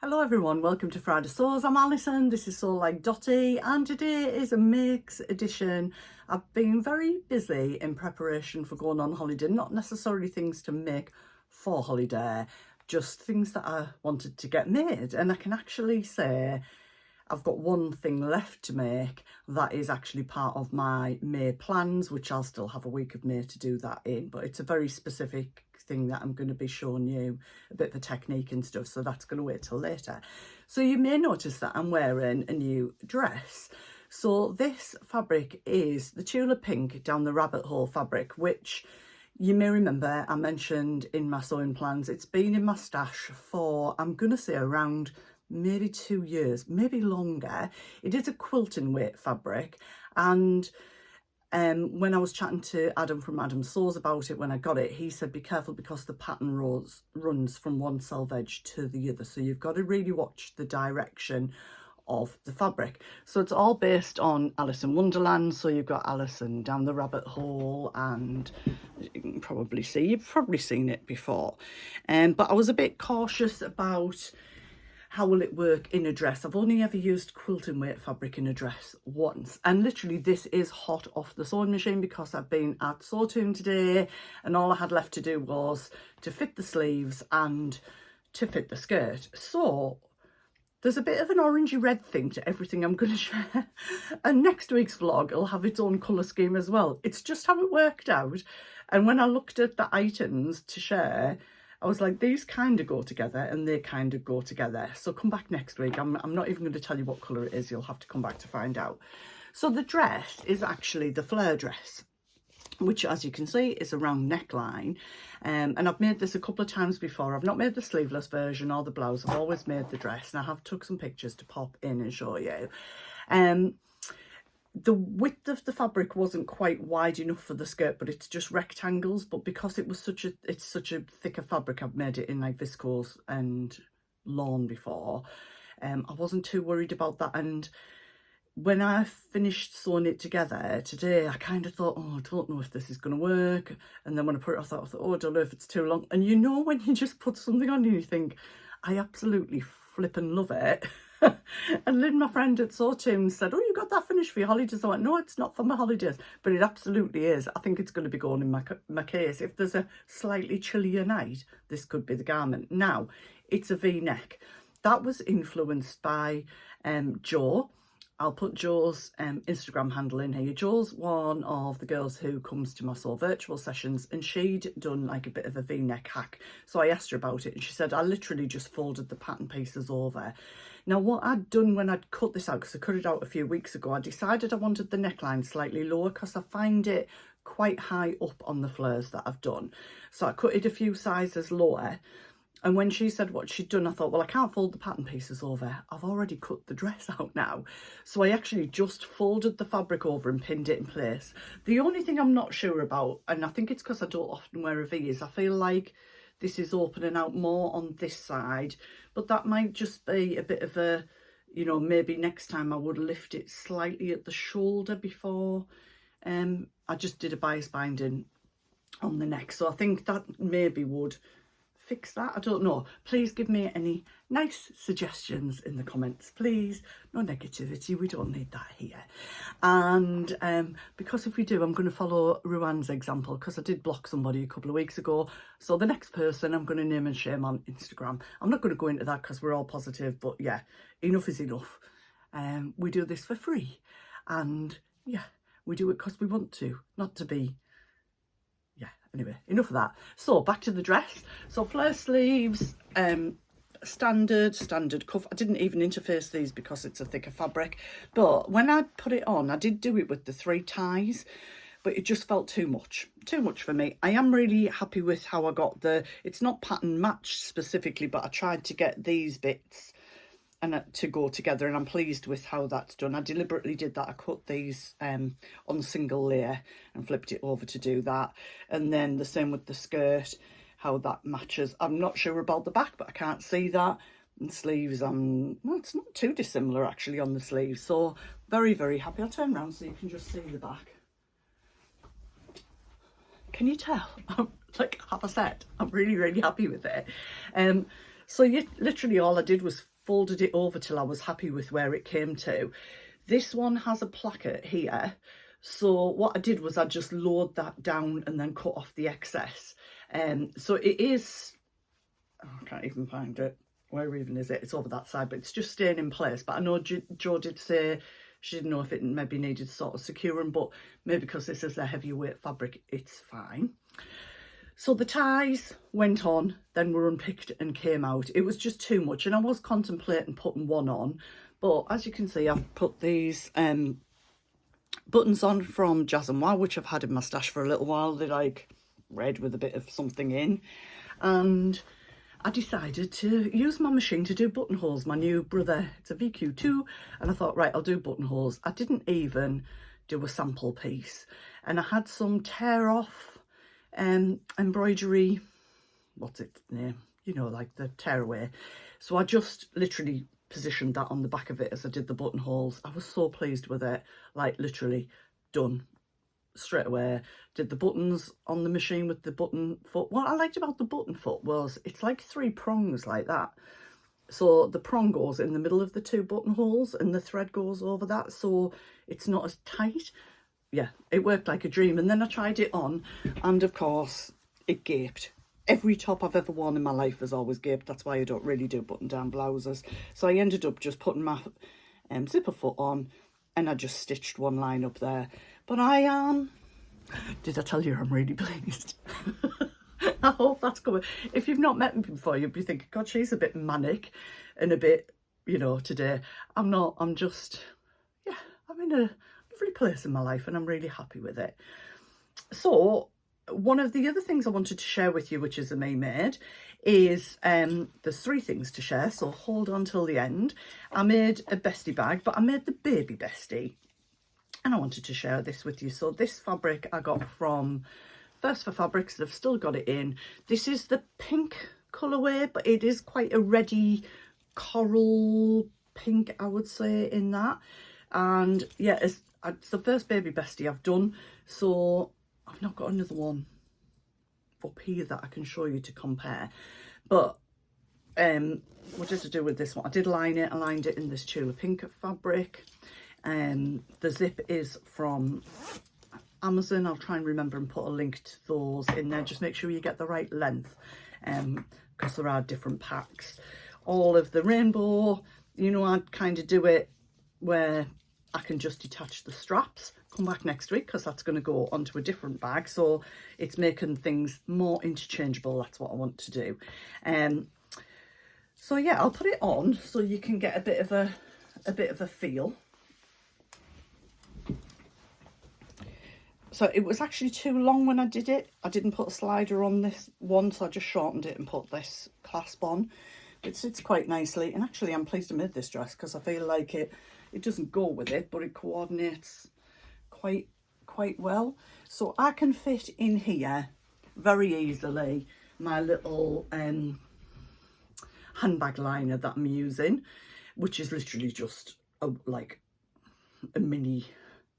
Hello everyone, welcome to Friday Sews. I'm Alison, this is Sew Like Dotty, and today is a mix edition. I've been very busy in preparation for going on holiday, not necessarily things to make for holiday, just things that I wanted to get made. And I can actually say I've got one thing left to make that is actually part of my May plans, which I'll still have a week of May to do that in, but it's a very specific thing that I'm going to be showing you a bit of the technique and stuff, so that's going to wait till later. So you may notice that I'm wearing a new dress. So this fabric is the Tulip Pink Down the Rabbit Hole fabric, which you may remember I mentioned in my sewing plans. It's been in my stash for, I'm going to say, around maybe 2 years, maybe longer. It is a quilting weight fabric, and when I was chatting to Adam from Adam Sews about it when I got it, he said be careful because the pattern runs from one selve edge to the other, so you've got to really watch the direction of the fabric. So it's all based on Alice in Wonderland, so you've got Alison Down the Rabbit Hole, and you can probably see, you've probably seen it before, but I was a bit cautious about how will it work in a dress. I've only ever used quilting weight fabric in a dress once, and literally this is hot off the sewing machine because I've been at Sewtoon today and all I had left to do was to fit the sleeves and to fit the skirt. So there's a bit of an orangey red thing to everything I'm going to share, and next week's vlog will have its own colour scheme as well. It's just how it worked out, and when I looked at the items to share, I was like, these kind of go together and they kind of go together. So come back next week. I'm not even going to tell you what colour it is. You'll have to come back to find out. So the dress is actually the flare dress, which, as you can see, is a round neckline. And I've made this a couple of times before. I've not made the sleeveless version or the blouse. I've always made the dress, and I have took some pictures to pop in and show you. The width of the fabric wasn't quite wide enough for the skirt, but it's just rectangles. But because it was it's such a thicker fabric, I've made it in like viscose and lawn before. I wasn't too worried about that. And when I finished sewing it together today, I kind of thought, oh, I don't know if this is going to work. And then when I put it, I thought, oh, I don't know if it's too long. And you know, when you just put something on and you think, I absolutely flippin' love it. And Lynn, my friend at Sewtoon, said, oh, you got that finished for your holidays? I went, no, it's not for my holidays, but it absolutely is. I think it's going to be going in my case. If there's a slightly chillier night, this could be the garment. Now, it's a V-neck. That was influenced by Jo. I'll put Jo's Instagram handle in here. Jo's one of the girls who comes to my Sew virtual sessions, and she'd done like a bit of a V-neck hack. So I asked her about it, and she said, I literally just folded the pattern pieces over. Now, what I'd done when I'd cut this out, because I cut it out a few weeks ago, I decided I wanted the neckline slightly lower because I find it quite high up on the flares that I've done. So I cut it a few sizes lower. And when she said what she'd done, I thought, well, I can't fold the pattern pieces over. I've already cut the dress out now. So I actually just folded the fabric over and pinned it in place. The only thing I'm not sure about, and I think it's because I don't often wear a V, is I feel like this is opening out more on this side. But that might just be a bit of a, you know, maybe next time I would lift it slightly at the shoulder before. I just did a bias binding on the neck. So I think that maybe would fix that. I don't know. Please give me any nice suggestions in the comments, please. No negativity, we don't need that here. And because if we do, I'm going to follow Ruan's example, because I did block somebody a couple of weeks ago. So the next person I'm going to name and shame on Instagram. I'm not going to go into that because we're all positive, but yeah, enough is enough. We do this for free, and yeah, we do it because we want to, not to be. Anyway, enough of that. So back to the dress. So flare sleeves, standard cuff. I didn't even interface these because it's a thicker fabric, but when I put it on, I did do it with the 3 ties, but it just felt too much for me. I am really happy with how I got it's not pattern matched specifically, but I tried to get these bits and to go together, and I'm pleased with how that's done. I deliberately did that. I cut these on single layer and flipped it over to do that, and then the same with the skirt, how that matches. I'm not sure about the back, but I can't see that. And sleeves, well, it's not too dissimilar actually on the sleeves, so very, very happy. I'll turn around so you can just see the back. Can you tell? I'm like half a set. I'm really, really happy with it. So literally all I did was folded it over till I was happy with where it came to. This one has a placket here. So what I did was I just lowered that down and then cut off the excess. So it is, oh, I can't even find it. Where even is it? It's over that side, but it's just staying in place. But I know Jo did say she didn't know if it maybe needed sort of securing, but maybe because this is a heavier weight fabric, it's fine. So the ties went on, then were unpicked and came out. It was just too much, and I was contemplating putting one on, but as you can see, I've put these buttons on from Jazz and Wow, which I've had in my stash for a little while. They're like red with a bit of something in, and I decided to use my machine to do buttonholes. My new brother, it's a VQ2, and I thought, right, I'll do buttonholes. I didn't even do a sample piece, and I had some tear off embroidery, what's its name, you know, like the tearaway. So I just literally positioned that on the back of it as I did the buttonholes. I was so pleased with it, like literally done straight away. Did the buttons on the machine with the button foot. What I liked about the button foot was it's like 3 prongs like that. So the prong goes in the middle of the 2 buttonholes and the thread goes over that, so it's not as tight. Yeah, it worked like a dream. And then I tried it on, and of course it gaped. Every top I've ever worn in my life has always gaped. That's why I don't really do button down blouses. So I ended up just putting my zipper foot on, and I just stitched one line up there. But did I tell you I'm really pleased? I hope that's coming. If you've not met me before, you'll be thinking, God, she's a bit manic and a bit, you know, today. I'm not. I'm just, yeah, I'm in a lovely place in my life and I'm really happy with it. So one of the other things I wanted to share with you, which is a me made, is there's 3 things to share, so hold on till the end. I made a bestie bag, but I made the baby bestie, and I wanted to share this with you. So this fabric I got from First for Fabrics. They've still got it in. This is the pink colourway, but it is quite a reddy coral pink, I would say, in that. And yeah, it's the first baby bestie I've done, so I've not got another one up here that I can show you to compare. But what did I do with this one? I did line it. I lined it in this Tula pink fabric. The zip is from Amazon. I'll try and remember and put a link to those in there. Just make sure you get the right length, because there are different packs. All of the rainbow, you know, I'd kind of do it where I can just detach the straps. Come back next week because that's going to go onto a different bag, so it's making things more interchangeable. That's what I want to do. So yeah, I'll put it on so you can get a bit of a feel. So it was actually too long when I did it. I didn't put a slider on this one, so I just shortened it and put this clasp on. It sits quite nicely, and actually I'm pleased I made this dress because I feel like it doesn't go with it, but it coordinates quite well. So I can fit in here very easily my little handbag liner that I'm using, which is literally just like a mini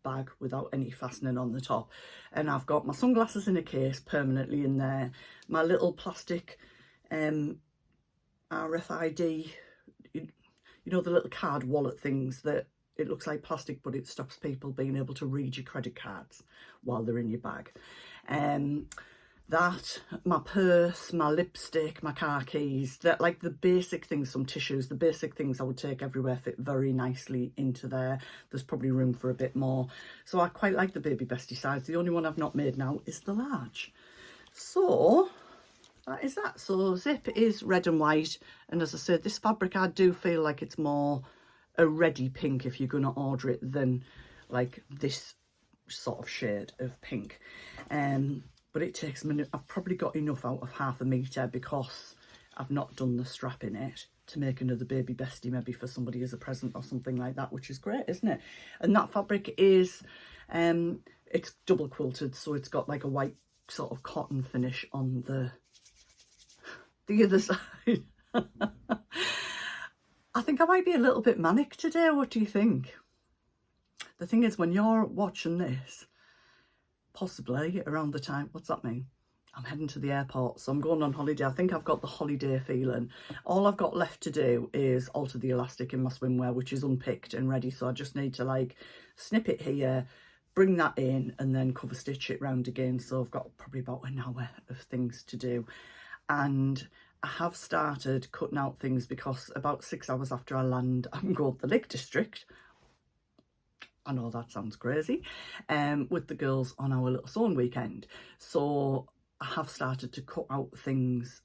bag without any fastening on the top. And I've got my sunglasses in a case permanently in there, my little plastic RFID, you know, the little card wallet things that it looks like plastic, but it stops people being able to read your credit cards while they're in your bag. That, my purse, my lipstick, my car keys, that, like the basic things, some tissues, the basic things I would take everywhere fit very nicely into there. There's probably room for a bit more. So I quite like the baby bestie size. The only one I've not made now is the large. So that is that. So zip is red and white. And as I said, this fabric, I do feel like it's more a reddy pink if you're going to order it than like this sort of shade of pink. But it takes a minute. I've probably got enough out of 1/2 metre because I've not done the strap in it to make another baby bestie, maybe for somebody as a present or something like that, which is great, isn't it? And that fabric is, it's double quilted, so it's got like a white sort of cotton finish on the other side. I think I might be a little bit manic today. What do you think? The thing is, when you're watching this, possibly around the time, what's that mean? I'm heading to the airport, so I'm going on holiday. I think I've got the holiday feeling. All I've got left to do is alter the elastic in my swimwear, which is unpicked and ready. So I just need to like snip it here, bring that in, and then cover stitch it round again. So I've got probably about an hour of things to do. And I have started cutting out things because about 6 hours after I land, I'm going to the Lake District. I know that sounds crazy, with the girls on our little sewing weekend. So I have started to cut out things.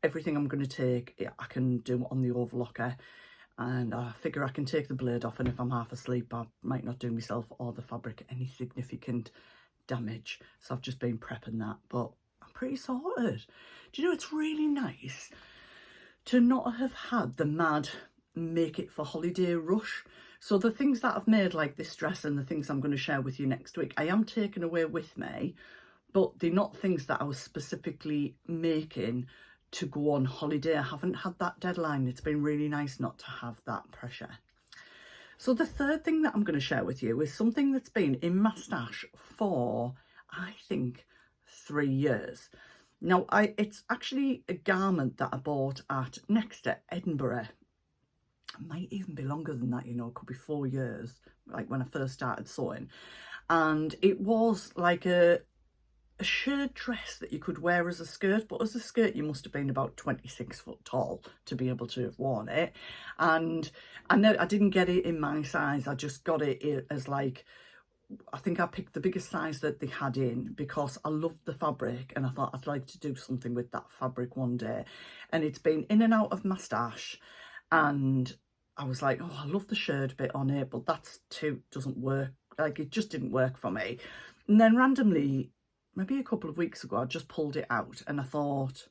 Everything I'm going to take, I can do on the overlocker, and I figure I can take the blade off, and if I'm half asleep, I might not do myself or the fabric any significant damage. So I've just been prepping that, but I'm pretty sorted. Do you know, it's really nice to not have had the mad make it for holiday rush. So the things that I've made, like this dress and the things I'm going to share with you next week, I am taking away with me, but they're not things that I was specifically making to go on holiday. I haven't had that deadline. It's been really nice not to have that pressure. So the third thing that I'm going to share with you is something that's been in my stash for, I think, 3 years. Now, it's actually a garment that I bought at next to Edinburgh. It might even be longer than that, you know, it could be 4 years, like when I first started sewing. And it was like a shirt dress that you could wear as a skirt, but as a skirt you must have been about 26 foot tall to be able to have worn it. And I know I didn't get it in my size, I just got it as like, I think I picked the biggest size that they had in because I loved the fabric and I thought I'd like to do something with that fabric one day. And it's been in and out of my stash, and I was like, oh, I love the shirt bit on it, but that's too, doesn't work. Like, it just didn't work for me. And then randomly, maybe a couple of weeks ago, I just pulled it out and I thought,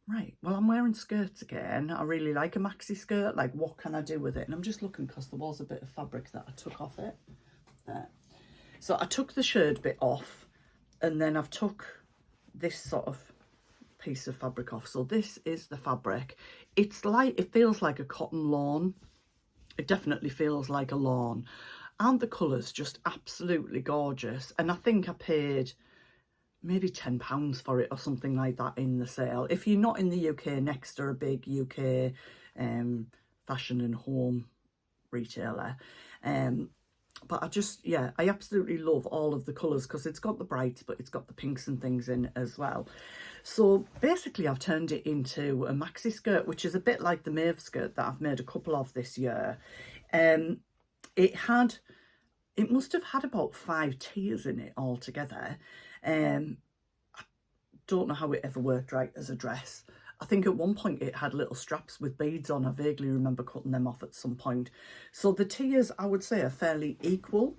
right, well, I'm wearing skirts again. I really like a maxi skirt. Like, what can I do with it? And I'm just looking because there was a bit of fabric that I took off it. There. So I took the shirt bit off, and then I've took this sort of piece of fabric off. So this is the fabric. It's like, it feels like a cotton lawn. It definitely feels like a lawn. And the colours just absolutely gorgeous. And I think I paid maybe £10 for it or something like that in the sale. If you're not in the UK, Next are a big UK fashion and home retailer. But I just, yeah, I absolutely love all of the colours because it's got the brights, but it's got the pinks and things in as well. So basically I've turned it into a maxi skirt, which is a bit like the Maeve skirt that I've made a couple of this year. It must have had about 5 tiers in it altogether. I don't know how it ever worked right as a dress. I think at one point it had little straps with beads on. I vaguely remember cutting them off at some point. So the tiers, I would say, are fairly equal.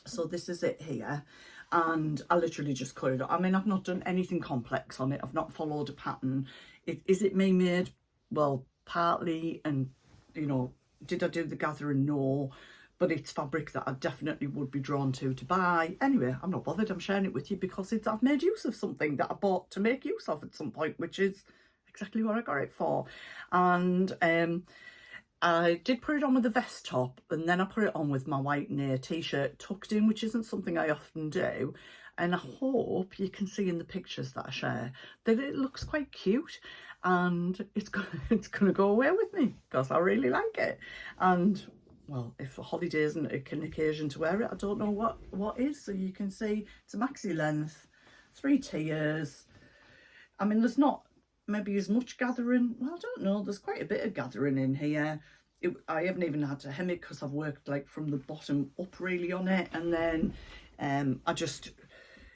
So this is it here. And I literally just cut it off. I mean, I've not done anything complex on it. I've not followed a pattern. Is it me made? Well, partly. And, you know, did I do the gathering? No. But it's fabric that I definitely would be drawn to buy. Anyway, I'm not bothered. I'm sharing it with you because I've made use of something that I bought to make use of at some point, which is exactly what I got it for. And I did put it on with a vest top, and then I put it on with my white near t-shirt tucked in, which isn't something I often do. And I hope you can see in the pictures that I share that it looks quite cute, and it's gonna go away with me because I really like it. And well, if a holiday isn't an occasion to wear it, I don't know what is. So you can see it's a maxi length, 3 tiers. I mean, there's not maybe as much gathering. Well, I don't know. There's quite a bit of gathering in here. I haven't even had to hem it because I've worked like from the bottom up really on it. And then I just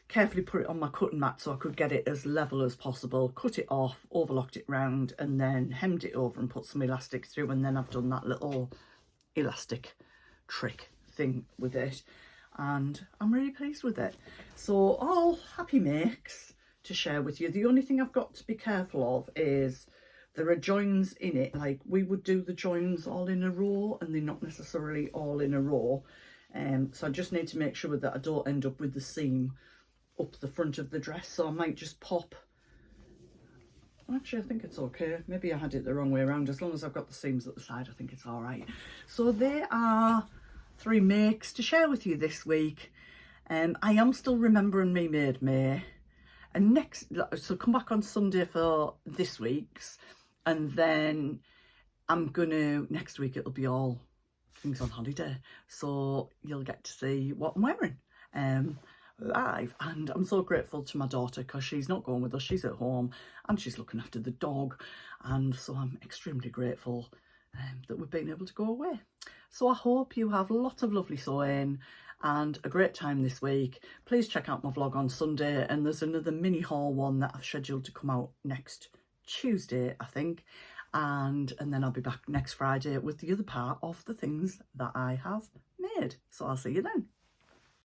carefully put it on my cutting mat so I could get it as level as possible, cut it off, overlocked it round, and then hemmed it over and put some elastic through. And then I've done that little elastic trick thing with it, and I'm really pleased with it. So all happy makes to share with you. The only thing I've got to be careful of is there are joins in it. Like, we would do the joins all in a row, and they're not necessarily all in a row. So I just need to make sure that I don't end up with the seam up the front of the dress. So I might just pop. Actually, I think it's okay. Maybe I had it the wrong way around. As long as I've got the seams at the side, I think it's all right. So there are 3 makes to share with you this week. I am still remembering Me Made May. And so come back on Sunday for this week's, and then next week it'll be all things on holiday, so you'll get to see what I'm wearing live. And I'm so grateful to my daughter because she's not going with us, she's at home and she's looking after the dog, and so I'm extremely grateful that we've been able to go away. So I hope you have lots of lovely sewing and a great time this week. Please check out my vlog on Sunday, and there's another mini haul one that I've scheduled to come out next Tuesday, I think, and then I'll be back next Friday with the other part of the things that I have made. So I'll see you then.